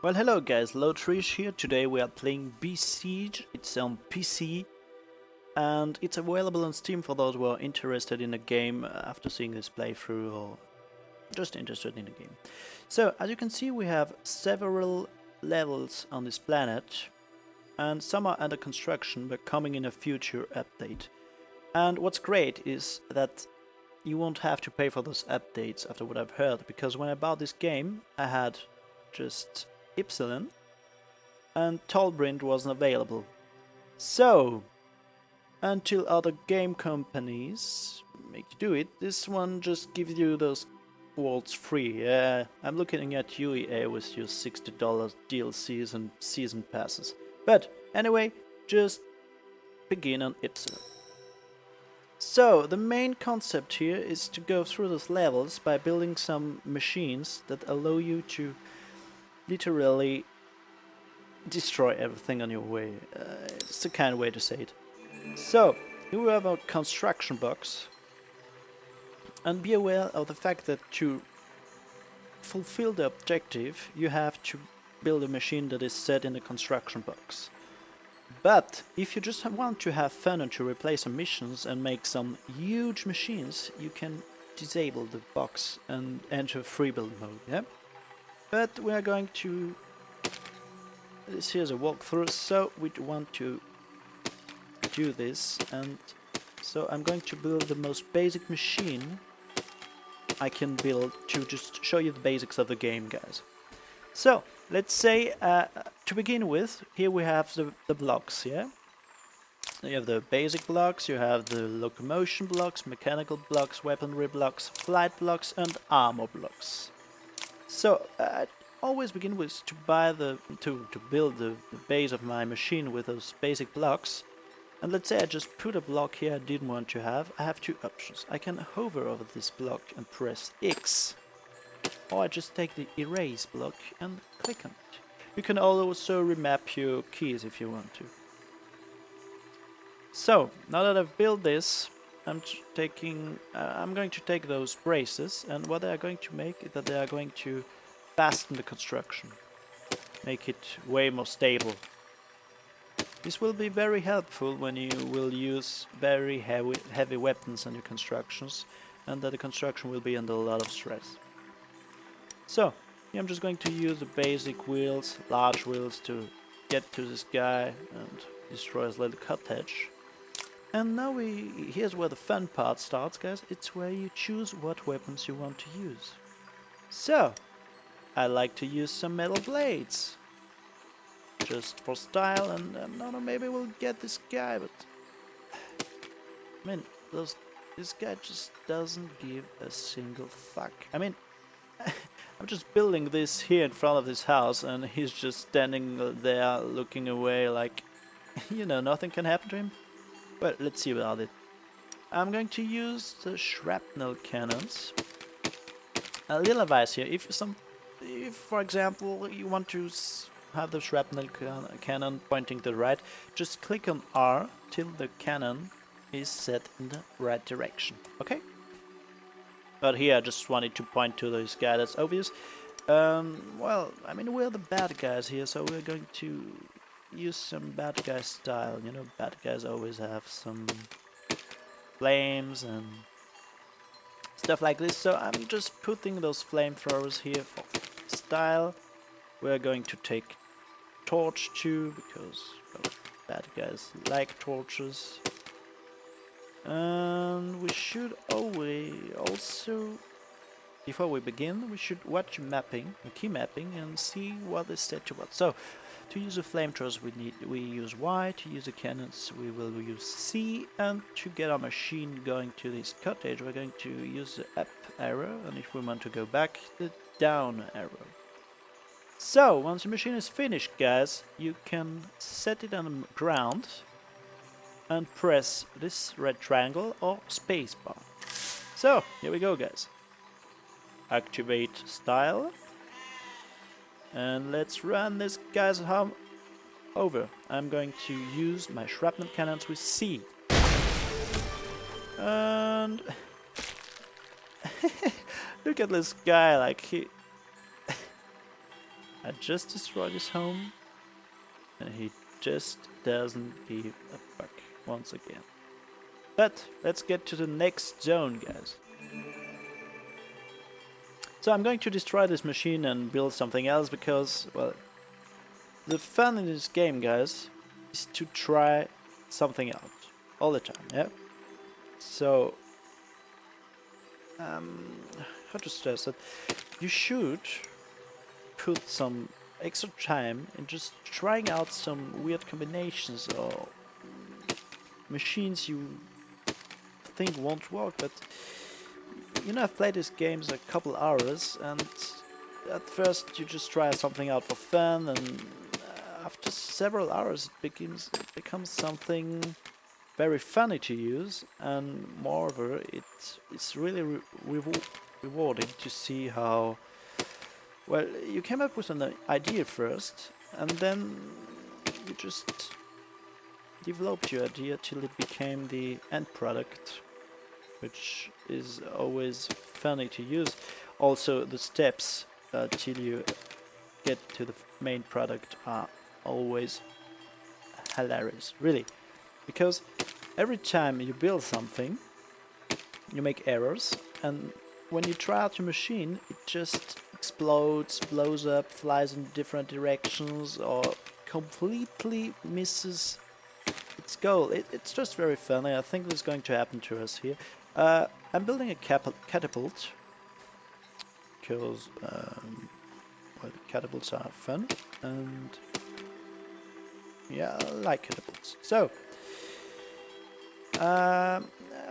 Well, hello guys, Lotrish here. Today we are playing Besiege. It's on PC and it's available on Steam for those who are interested in the game after seeing this playthrough or just interested in the game. So, as you can see, we have several levels on this planet and some are under construction but coming in a future update. And what's great is that you won't have to pay for those updates after what I've heard, because when I bought this game I had just Ypsilon and Tolbrand wasn't available. So, until other game companies make you do it, this one just gives you those worlds free. I'm looking at you, EA, with your $60 DLCs and season passes. But anyway, just begin on Ypsilon. So, the main concept here is to go through those levels by building some machines that allow you to literally destroy everything on your way. It's the kind of way to say it. So, here we have a construction box, and be aware of the fact that to fulfill the objective you have to build a machine that is set in the construction box. But if you just want to have fun and to replace some missions and make some huge machines, you can disable the box and enter free build mode, yeah? But we are going to... This here's a walkthrough, so we want to do this, and so I'm going to build the most basic machine I can build to just show you the basics of the game, guys. So, let's say, to begin with, here we have the blocks, yeah? You have the basic blocks, you have the locomotion blocks, mechanical blocks, weaponry blocks, flight blocks, and armor blocks. So, I always begin with to build the base of my machine with those basic blocks. And let's say I just put a block here I didn't want to have. I have two options. I can hover over this block and press X, or I just take the erase block and click on it. You can also remap your keys if you want to. So, now that I've built this, I'm going to take those braces, and what they are going to make is that they are going to fasten the construction, make it way more stable. This will be very helpful when you will use very heavy weapons on your constructions, and that the construction will be under a lot of stress. So, I'm just going to use the basic wheels, large wheels, to get to this guy and destroy his little cottage. And now here's where the fun part starts, guys. It's where you choose what weapons you want to use. So, I like to use some metal blades, just for style, and no, maybe we'll get this guy, but I mean, this guy just doesn't give a single fuck. I mean, I'm just building this here in front of this house, and he's just standing there looking away like, you know, nothing can happen to him. But let's see about it. I'm going to use the shrapnel cannons. A little advice here: if for example you want to have the shrapnel cannon pointing to the right, just click on R till the cannon is set in the right direction. Okay? But here I just wanted to point to this guy, that's obvious. Well, I mean, we're the bad guys here, so we're going to use some bad guy style. You know, bad guys always have some flames and stuff like this, so I'm just putting those flamethrowers here for style. We're going to take torch too, because well, bad guys like torches. And we should always also, before we begin, we should watch key mapping, and see what is set to what. So, to use the flamethrowers we use Y, to use the cannons we will use C, and to get our machine going to this cottage we're going to use the up arrow, and if we want to go back, the down arrow. So, once the machine is finished, guys, you can set it on the ground and press this red triangle or spacebar. So, here we go, guys. Activate style. And let's run this guy's home over. I'm going to use my shrapnel cannons with C. And look at this guy, like I just destroyed his home, and he just doesn't give a fuck once again. But let's get to the next zone, guys. So I'm going to destroy this machine and build something else because, well, the fun in this game, guys, is to try something out all the time, yeah? So, how to stress it? You should put some extra time in just trying out some weird combinations or machines you think won't work, but you know, I've played these games a couple hours, and at first you just try something out for fun, and after several hours it becomes something very funny to use, and moreover it's really rewarding to see how well you came up with an idea first, and then you just developed your idea till it became the end product, which is always funny to use. Also, the steps till you get to the main product are always hilarious, really. Because every time you build something, you make errors, and when you try out your machine, it just explodes, blows up, flies in different directions, or completely misses its goal. It's just very funny. I think this is going to happen to us here. I'm building a catapult because well, catapults are fun, and yeah, I like catapults. So I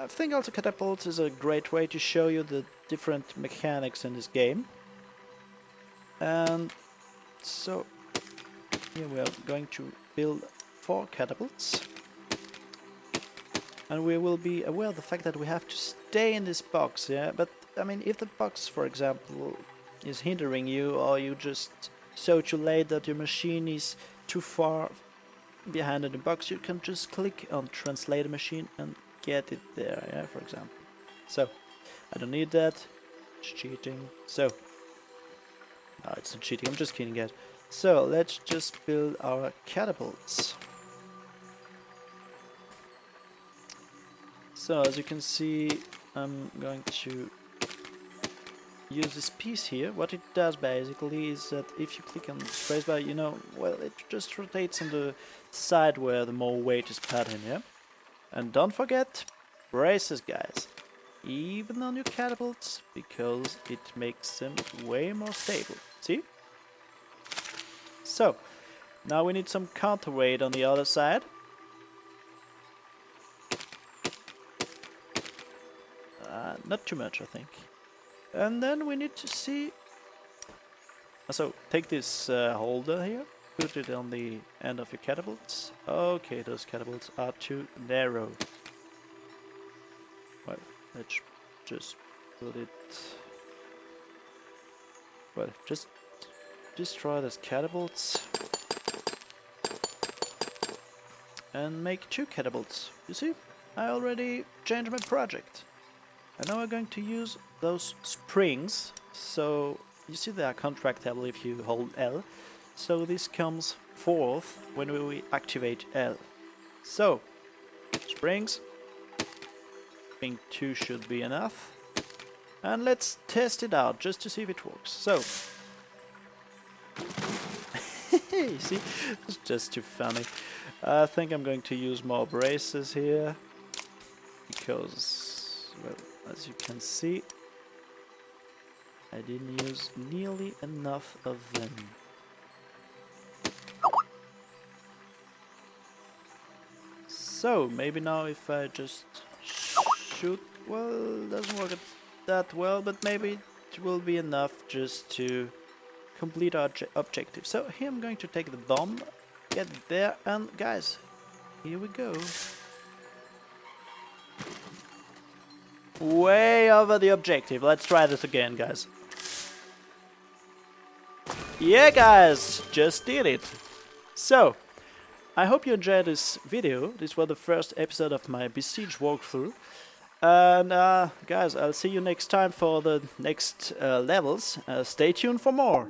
think also catapults is a great way to show you the different mechanics in this game. And so here we are going to build 4 catapults. And we will be aware of the fact that we have to stay in this box, yeah? But, I mean, if the box, for example, is hindering you, or you just so too late that your machine is too far behind in the box, you can just click on Translate a Machine and get it there, yeah, for example. So, I don't need that. It's cheating. So, no, it's not cheating, I'm just kidding, guys. So, let's just build our catapults. So as you can see, I'm going to use this piece here. What it does basically is that if you click on the spacebar, you know, well, it just rotates on the side where the more weight is put in, yeah? And don't forget, braces, guys. Even on your catapults, because it makes them way more stable. See? So, now we need some counterweight on the other side. Not too much, I think. And then we need to see... So, take this holder here, put it on the end of your catapults. Okay, those catapults are too narrow. Well, let's just put it... Well, just destroy those catapults. And make 2 catapults. You see? I already changed my project. And now we're going to use those springs. So you see they are contractable if you hold L. So this comes 4th when we activate L. So springs. I think 2 should be enough. And let's test it out just to see if it works. So you see, it's just too funny. I think I'm going to use more braces here because, well, as you can see, I didn't use nearly enough of them. So, maybe now if I just shoot, well, it doesn't work that well, but maybe it will be enough just to complete our objective. So here I'm going to take the bomb, get it there, and guys, here we go. Way over the objective. Let's try this again, guys. Yeah, guys, just did it. So, I hope you enjoyed this video. This was the first episode of my Besiege walkthrough. And guys, I'll see you next time for the next levels. Stay tuned for more.